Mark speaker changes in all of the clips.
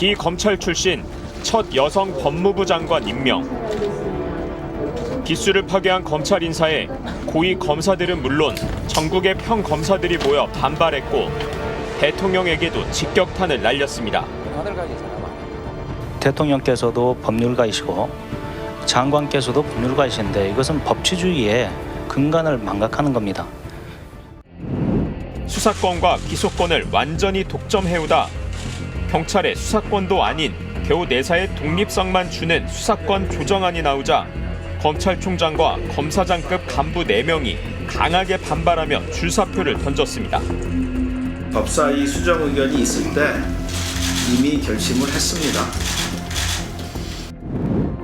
Speaker 1: 비검찰 출신 첫 여성 법무부 장관 임명. 기수를 파괴한 검찰 인사에 고위 검사들은 물론 전국의 평검사들이 모여 반발했고 대통령에게도 직격탄을 날렸습니다.
Speaker 2: 대통령께서도 법률가이시고 장관께서도 법률가이신데 이것은 법치주의의 근간을 망각하는 겁니다.
Speaker 1: 수사권과 기소권을 완전히 독점해오다 경찰의 수사권도 아닌 겨우 내사의 독립성만 주는 수사권 조정안이 나오자 검찰총장과 검사장급 간부 4명이 강하게 반발하며 줄사표를 던졌습니다.
Speaker 3: 법사위 수정 의견이 있을 때 이미 결심을 했습니다.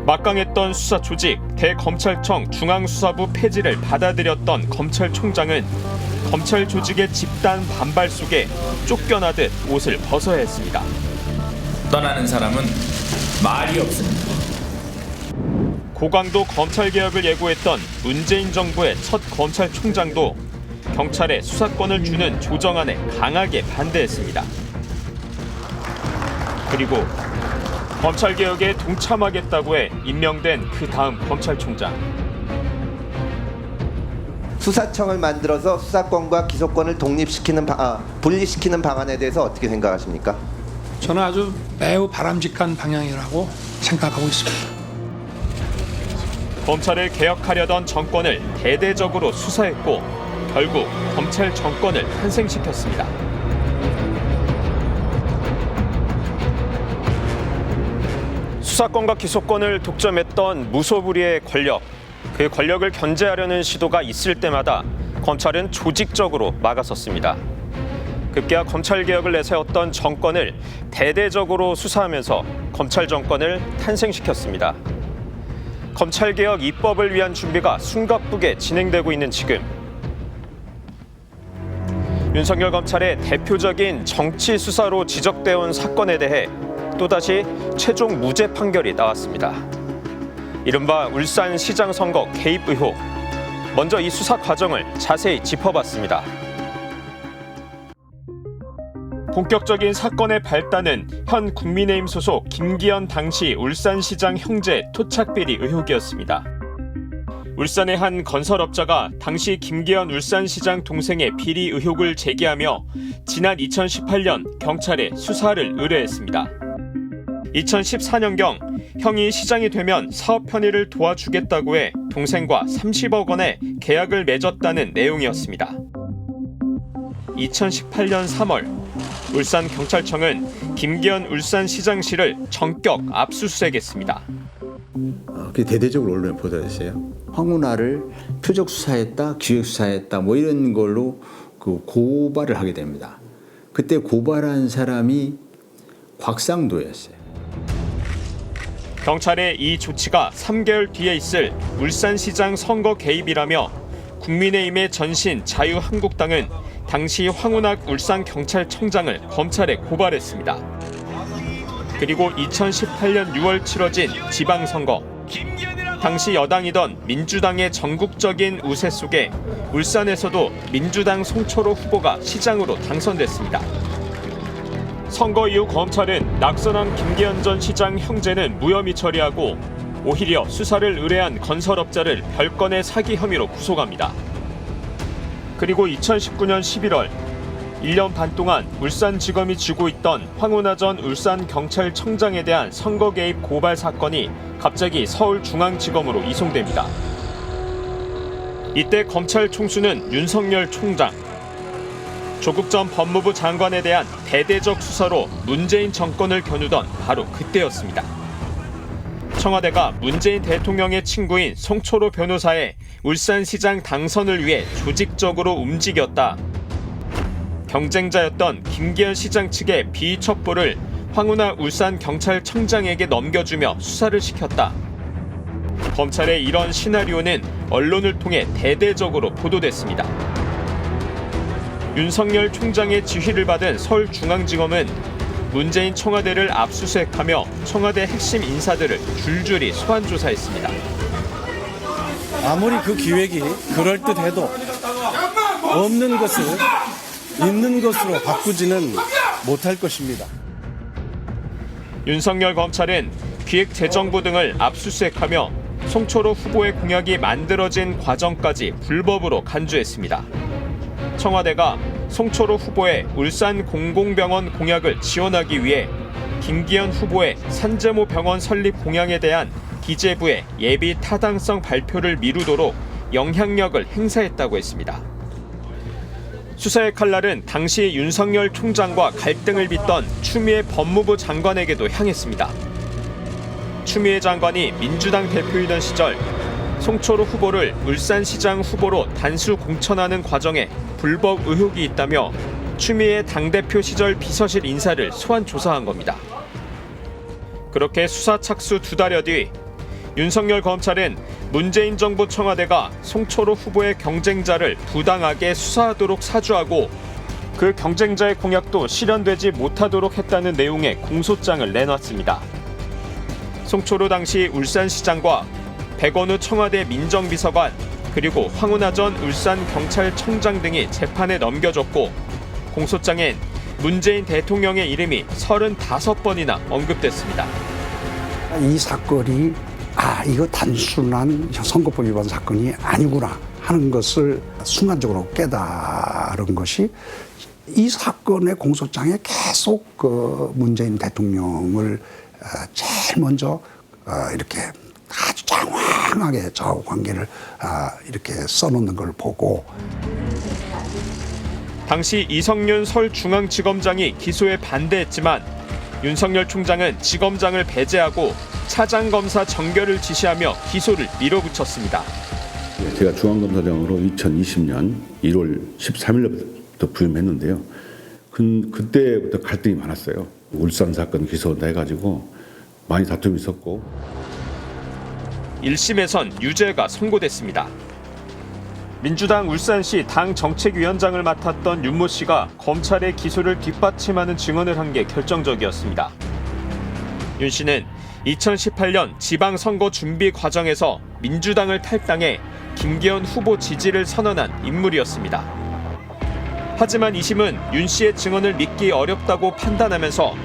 Speaker 1: 막강했던 수사 조직 대검찰청 중앙수사부 폐지를 받아들였던 검찰총장은 검찰 조직의 집단 반발 속에 쫓겨나듯 옷을 벗어야 했습니다.
Speaker 4: 떠나는 사람은 말이 없습니다.
Speaker 1: 고강도 검찰개혁을 예고했던 문재인 정부의 첫 검찰총장도 경찰에 수사권을 주는 조정안에 강하게 반대했습니다. 그리고 검찰개혁에 동참하겠다고 해 임명된 그 다음 검찰총장.
Speaker 5: 수사청을 만들어서 수사권과 기소권을 분리시키는 방안에 대해서 어떻게 생각하십니까?
Speaker 6: 저는 아주 매우 바람직한 방향이라고 생각하고 있습니다.
Speaker 1: 검찰을 개혁하려던 정권을 대대적으로 수사했고 결국 검찰 정권을 탄생시켰습니다. 수사권과 기소권을 독점했던 무소불위의 권력, 그 권력을 견제하려는 시도가 있을 때마다 검찰은 조직적으로 막아섰습니다. 급기야 검찰개혁을 내세웠던 정권을 대대적으로 수사하면서 검찰 정권을 탄생시켰습니다. 검찰개혁 입법을 위한 준비가 숨가쁘게 진행되고 있는 지금 윤석열 검찰의 대표적인 정치 수사로 지적되어 온 사건에 대해 또다시 최종 무죄 판결이 나왔습니다. 이른바 울산시장 선거 개입 의혹. 먼저 이 수사 과정을 자세히 짚어봤습니다. 본격적인 사건의 발단은 현 국민의힘 소속 김기현 당시 울산시장 형제 토착비리 의혹이었습니다. 울산의 한 건설업자가 당시 김기현 울산시장 동생의 비리 의혹을 제기하며 지난 2018년 경찰에 수사를 의뢰했습니다. 2014년경 형이 시장이 되면 사업 편의를 도와주겠다고 해 동생과 30억 원의 계약을 맺었다는 내용이었습니다. 2018년 3월 울산경찰청은 김기현 울산시장실을 전격 압수수색했습니다.
Speaker 7: 그게 대대적으로 언론에 보도됐어요. 황운하를 표적 수사했다, 기획 수사했다, 뭐 이런 걸로 그 고발을 하게 됩니다. 그때 고발한 사람이 곽상도였어요.
Speaker 1: 경찰의 이 조치가 3개월 뒤에 있을 울산시장 선거 개입이라며 국민의힘의 전신 자유한국당은 당시 황운학 울산경찰청장을 검찰에 고발했습니다. 그리고 2018년 6월 치러진 지방선거. 당시 여당이던 민주당의 전국적인 우세 속에 울산에서도 민주당 송철호 후보가 시장으로 당선됐습니다. 선거 이후 검찰은 낙선한 김기현 전 시장 형제는 무혐의 처리하고 오히려 수사를 의뢰한 건설업자를 별건의 사기 혐의로 구속합니다. 그리고 2019년 11월 1년 반 동안 울산지검이 쥐고 있던 황운하 전 울산경찰청장에 대한 선거 개입 고발 사건이 갑자기 서울중앙지검으로 이송됩니다. 이때 검찰 총수는 윤석열 총장. 조국 전 법무부 장관에 대한 대대적 수사로 문재인 정권을 겨누던 바로 그때였습니다. 청와대가 문재인 대통령의 친구인 송철호 변호사의 울산시장 당선을 위해 조직적으로 움직였다. 경쟁자였던 김기현 시장 측의 비위 첩보를 황운하 울산경찰청장에게 넘겨주며 수사를 시켰다. 검찰의 이런 시나리오는 언론을 통해 대대적으로 보도됐습니다. 윤석열 총장의 지휘를 받은 서울중앙지검은 문재인 청와대를 압수수색하며 청와대 핵심 인사들을 줄줄이 소환조사했습니다.
Speaker 8: 아무리 그 기획이 그럴듯해도 없는 것을 있는 것으로 바꾸지는 못할 것입니다.
Speaker 1: 윤석열 검찰은 기획재정부 등을 압수수색하며 송철호 후보의 공약이 만들어진 과정까지 불법으로 간주했습니다. 청와대가 송철호 후보의 울산 공공병원 공약을 지원하기 위해 김기현 후보의 산재모 병원 설립 공약에 대한 기재부의 예비 타당성 발표를 미루도록 영향력을 행사했다고 했습니다. 수사의 칼날은 당시 윤석열 총장과 갈등을 빚던 추미애 법무부 장관에게도 향했습니다. 추미애 장관이 민주당 대표이던 시절 송철호 후보를 울산시장 후보로 단수 공천하는 과정에 불법 의혹이 있다며 추미애 당대표 시절 비서실 인사를 소환 조사한 겁니다. 그렇게 수사 착수 2달여 뒤 윤석열 검찰은 문재인 정부 청와대가 송철호 후보의 경쟁자를 부당하게 수사하도록 사주하고 그 경쟁자의 공약도 실현되지 못하도록 했다는 내용의 공소장을 내놨습니다. 송철호 당시 울산시장과 백원우 청와대 민정비서관 그리고 황운하 전 울산경찰청장 등이 재판에 넘겨졌고 공소장엔 문재인 대통령의 이름이 35번이나 언급됐습니다.
Speaker 9: 이 사건이 이거 단순한 선거법 위반 사건이 아니구나 하는 것을 순간적으로 깨달은 것이 이 사건의 공소장에 계속 그 문재인 대통령을 제일 먼저 이렇게 아주 장황하게 저하고 관계를 이렇게 써놓는 걸 보고
Speaker 1: 당시 이성윤 서울중앙지검장이 기소에 반대했지만 윤석열 총장은 지검장을 배제하고 차장검사 정결을 지시하며 기소를 밀어붙였습니다.
Speaker 10: 제가 중앙검사장으로 2020년 1월 13일부터 부임했는데요. 그때부터 갈등이 많았어요. 울산 사건 기소한다 해가지고 많이 다툼이 있었고
Speaker 1: 1심에선 유죄가 선고됐습니다. 민주당 울산시 당 정책위원장을 맡았던 윤모 씨가 검찰의 기소를 뒷받침하는 증언을 한 게 결정적이었습니다. 윤 씨는 2018년 지방선거 준비 과정에서 민주당을 탈당해 김기현 후보 지지를 선언한 인물이었습니다. 하지만 2심은 윤 씨의 증언을 믿기 어렵다고 판단하면서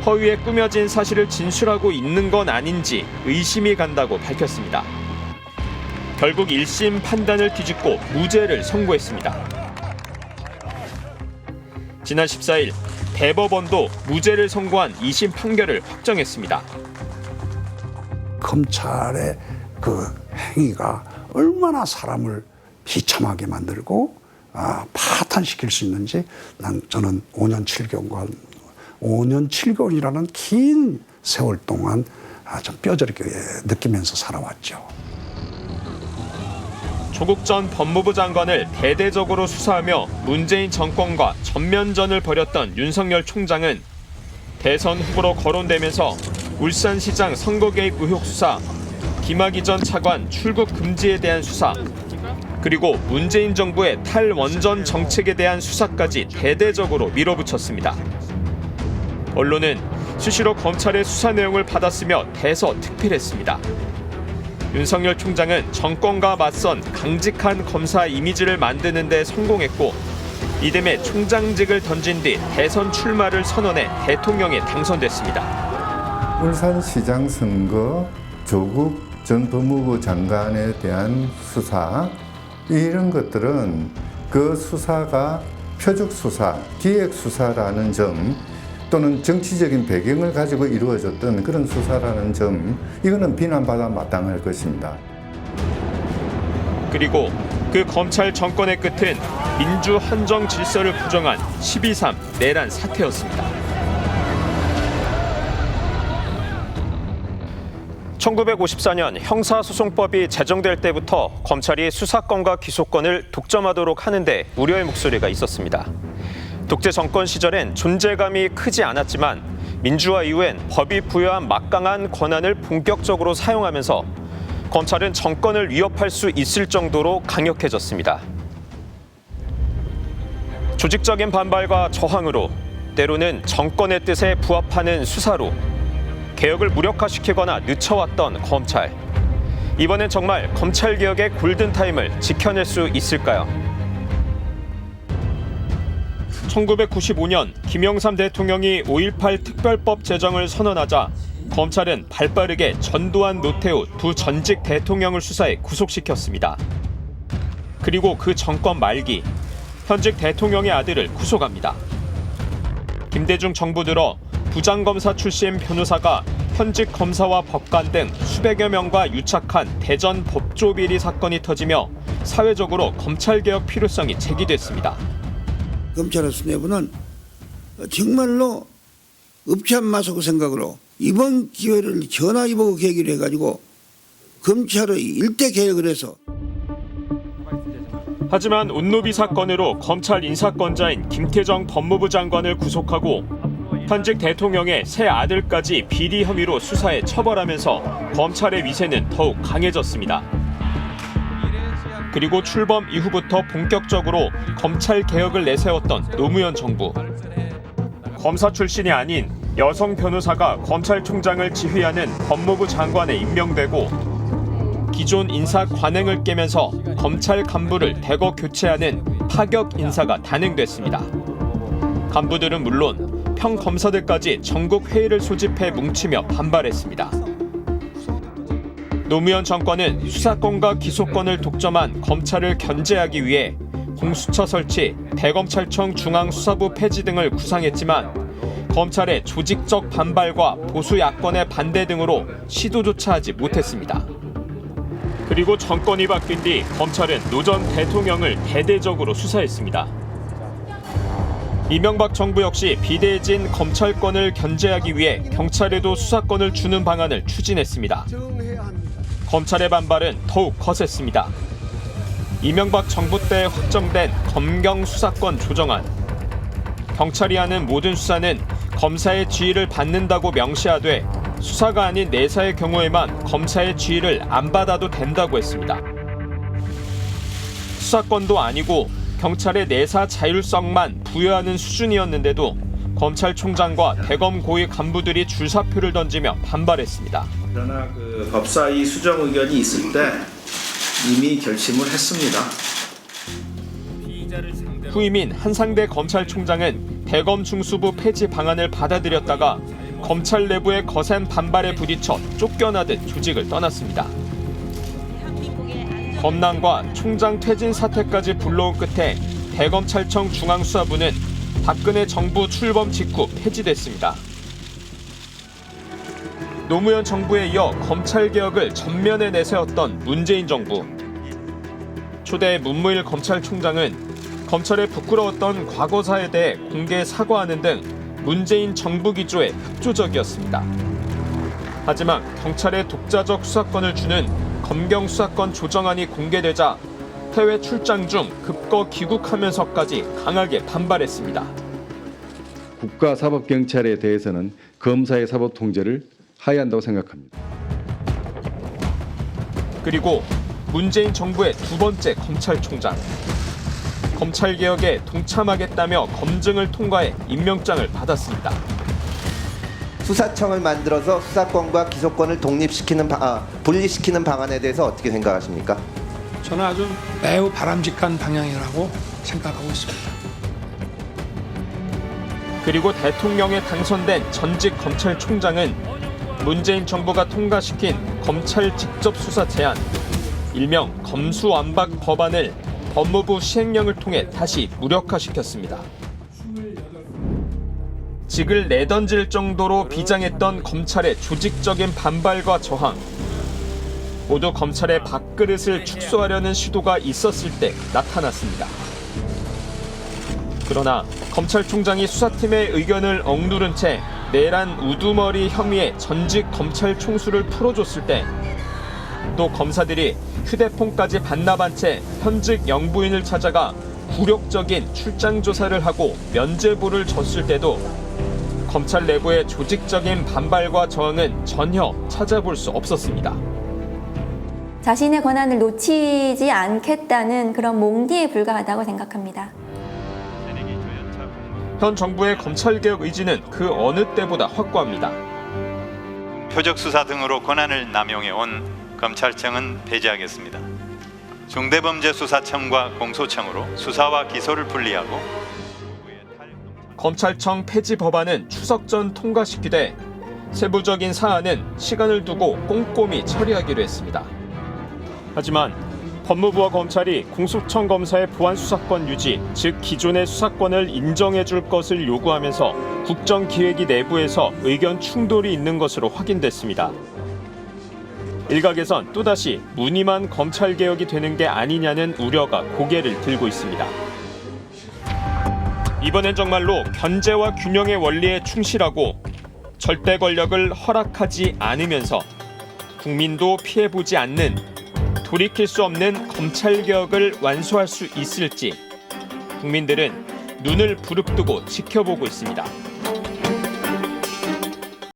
Speaker 1: 허위에 꾸며진 사실을 진술하고 있는 건 아닌지 의심이 간다고 밝혔습니다. 결국 1심 판단을 뒤집고 무죄를 선고했습니다. 지난 14일 대법원도 무죄를 선고한 2심 판결을 확정했습니다.
Speaker 9: 검찰의 그 행위가 얼마나 사람을 비참하게 만들고 파탄시킬 수 있는지 저는 5년 7개월이라는 긴 세월 동안 좀 뼈저리게 느끼면서 살아왔죠.
Speaker 1: 조국 전 법무부 장관을 대대적으로 수사하며 문재인 정권과 전면전을 벌였던 윤석열 총장은 대선 후보로 거론되면서 울산시장 선거 개입 의혹 수사, 김학의 전 차관 출국 금지에 대한 수사, 그리고 문재인 정부의 탈원전 정책에 대한 수사까지 대대적으로 밀어붙였습니다. 언론은 수시로 검찰의 수사 내용을 받았으며 대서특필했습니다. 윤석열 총장은 정권과 맞선 강직한 검사 이미지를 만드는 데 성공했고 이듬해 총장직을 던진 뒤 대선 출마를 선언해 대통령에 당선됐습니다.
Speaker 11: 울산시장 선거, 조국 전 법무부 장관에 대한 수사 이런 것들은 그 수사가 표적 수사, 기획 수사라는 점 또는 정치적인 배경을 가지고 이루어졌던 그런 수사라는 점 이거는 비난받아 마땅할 것입니다.
Speaker 1: 그리고 그 검찰 정권의 끝은 민주 헌정 질서를 부정한 12.3 내란 사태였습니다. 1954년 형사소송법이 제정될 때부터 검찰이 수사권과 기소권을 독점하도록 하는데 우려의 목소리가 있었습니다. 독재 정권 시절엔 존재감이 크지 않았지만 민주화 이후엔 법이 부여한 막강한 권한을 본격적으로 사용하면서 검찰은 정권을 위협할 수 있을 정도로 강력해졌습니다. 조직적인 반발과 저항으로 때로는 정권의 뜻에 부합하는 수사로 개혁을 무력화시키거나 늦춰왔던 검찰. 이번엔 정말 검찰개혁의 골든타임을 지켜낼 수 있을까요? 1995년 김영삼 대통령이 5.18 특별법 제정을 선언하자 검찰은 발빠르게 전두환, 노태우 두 전직 대통령을 수사해 구속시켰습니다. 그리고 그 정권 말기, 현직 대통령의 아들을 구속합니다. 김대중 정부 들어 부장검사 출신 변호사가 현직 검사와 법관 등 수백여 명과 유착한 대전 법조비리 사건이 터지며 사회적으로 검찰개혁 필요성이 제기됐습니다.
Speaker 12: 검찰의 수뇌부는 정말로 읍참마소그 생각으로 이번 기회를 전화위복을 계기로 해가지고 검찰의 일대 개혁을 해서.
Speaker 1: 하지만 온노비 사건으로 검찰 인사권자인 김태정 법무부 장관을 구속하고 현직 대통령의 새 아들까지 비리 혐의로 수사해 처벌하면서 검찰의 위세는 더욱 강해졌습니다. 그리고 출범 이후부터 본격적으로 검찰 개혁을 내세웠던 노무현 정부. 검사 출신이 아닌 여성 변호사가 검찰총장을 지휘하는 법무부 장관에 임명되고 기존 인사 관행을 깨면서 검찰 간부를 대거 교체하는 파격 인사가 단행됐습니다. 간부들은 물론 평검사들까지 전국 회의를 소집해 뭉치며 반발했습니다. 노무현 정권은 수사권과 기소권을 독점한 검찰을 견제하기 위해 공수처 설치, 대검찰청 중앙수사부 폐지 등을 구상했지만 검찰의 조직적 반발과 보수 야권의 반대 등으로 시도조차 하지 못했습니다. 그리고 정권이 바뀐 뒤 검찰은 노 전 대통령을 대대적으로 수사했습니다. 이명박 정부 역시 비대해진 검찰권을 견제하기 위해 경찰에도 수사권을 주는 방안을 추진했습니다. 검찰의 반발은 더욱 거셌습니다. 이명박 정부 때 확정된 검경 수사권 조정안. 경찰이 하는 모든 수사는 검사의 지휘를 받는다고 명시하되 수사가 아닌 내사의 경우에만 검사의 지휘를 안 받아도 된다고 했습니다. 수사권도 아니고 경찰의 내사 자율성만 부여하는 수준이었는데도 검찰총장과 대검 고위 간부들이 줄사표를 던지며 반발했습니다.
Speaker 3: 그러나 그 법사위 수정 의견이 있을 때 이미 결심을 했습니다.
Speaker 1: 후임인 한상대 검찰총장은 대검 중수부 폐지 방안을 받아들였다가 검찰 내부의 거센 반발에 부딪혀 쫓겨나듯 조직을 떠났습니다. 검난과 총장 퇴진 사태까지 불러온 끝에 대검찰청 중앙수사부는 박근혜 정부 출범 직후 폐지됐습니다. 노무현 정부에 이어 검찰개혁을 전면에 내세웠던 문재인 정부. 초대 문무일 검찰총장은 검찰에 부끄러웠던 과거사에 대해 공개 사과하는 등 문재인 정부 기조에 협조적이었습니다. 하지만 경찰에 독자적 수사권을 주는 검경 수사권 조정안이 공개되자 해외 출장 중 급거 귀국하면서까지 강하게 반발했습니다.
Speaker 13: 국가사법경찰에 대해서는 검사의 사법 통제를 하야 한다고 생각합니다.
Speaker 1: 그리고 문재인 정부의 두 번째 검찰총장. 검찰개혁에 동참하겠다며 검증을 통과해 임명장을 받았습니다.
Speaker 5: 수사청을 만들어서 수사권과 기소권을 분리시키는 방안에 대해서 어떻게 생각하십니까?
Speaker 6: 저는 아주 매우 바람직한 방향이라고 생각하고 있습니다.
Speaker 1: 그리고 대통령에 당선된 전직 검찰총장은 문재인 정부가 통과시킨 검찰 직접 수사 제안, 일명 검수완박 법안을 법무부 시행령을 통해 다시 무력화시켰습니다. 직을 내던질 정도로 비장했던 검찰의 조직적인 반발과 저항, 모두 검찰의 밥그릇을 축소하려는 시도가 있었을 때 나타났습니다. 그러나 검찰총장이 수사팀의 의견을 억누른 채 내란 우두머리 혐의의 전직 검찰 총수를 풀어줬을 때, 또 검사들이 휴대폰까지 반납한 채 현직 영부인을 찾아가 굴욕적인 출장 조사를 하고 면죄부를 줬을 때도 검찰 내부의 조직적인 반발과 저항은 전혀 찾아볼 수 없었습니다.
Speaker 14: 자신의 권한을 놓치지 않겠다는 그런 몽디에 불과하다고 생각합니다.
Speaker 1: 현 정부의 검찰개혁 의지는 그 어느 때보다 확고합니다.
Speaker 15: 표적수사 등으로 권한을 남용해온 검찰청은 폐지하겠습니다. 중대범죄수사청과 공소청으로 수사와 기소를 분리하고
Speaker 1: 검찰청 폐지 법안은 추석 전 통과시키되 세부적인 사안은 시간을 두고 꼼꼼히 처리하기로 했습니다. 하지만 법무부와 검찰이 공수처 검사의 보안 수사권 유지, 즉 기존의 수사권을 인정해 줄 것을 요구하면서 국정기획위 내부에서 의견 충돌이 있는 것으로 확인됐습니다. 일각에선 또다시 무늬만 검찰개혁이 되는 게 아니냐는 우려가 고개를 들고 있습니다. 이번엔 정말로 견제와 균형의 원리에 충실하고 절대 권력을 허락하지 않으면서 국민도 피해보지 않는 돌이킬 수 없는 검찰개혁을 완수할 수 있을지 국민들은 눈을 부릅뜨고 지켜보고 있습니다.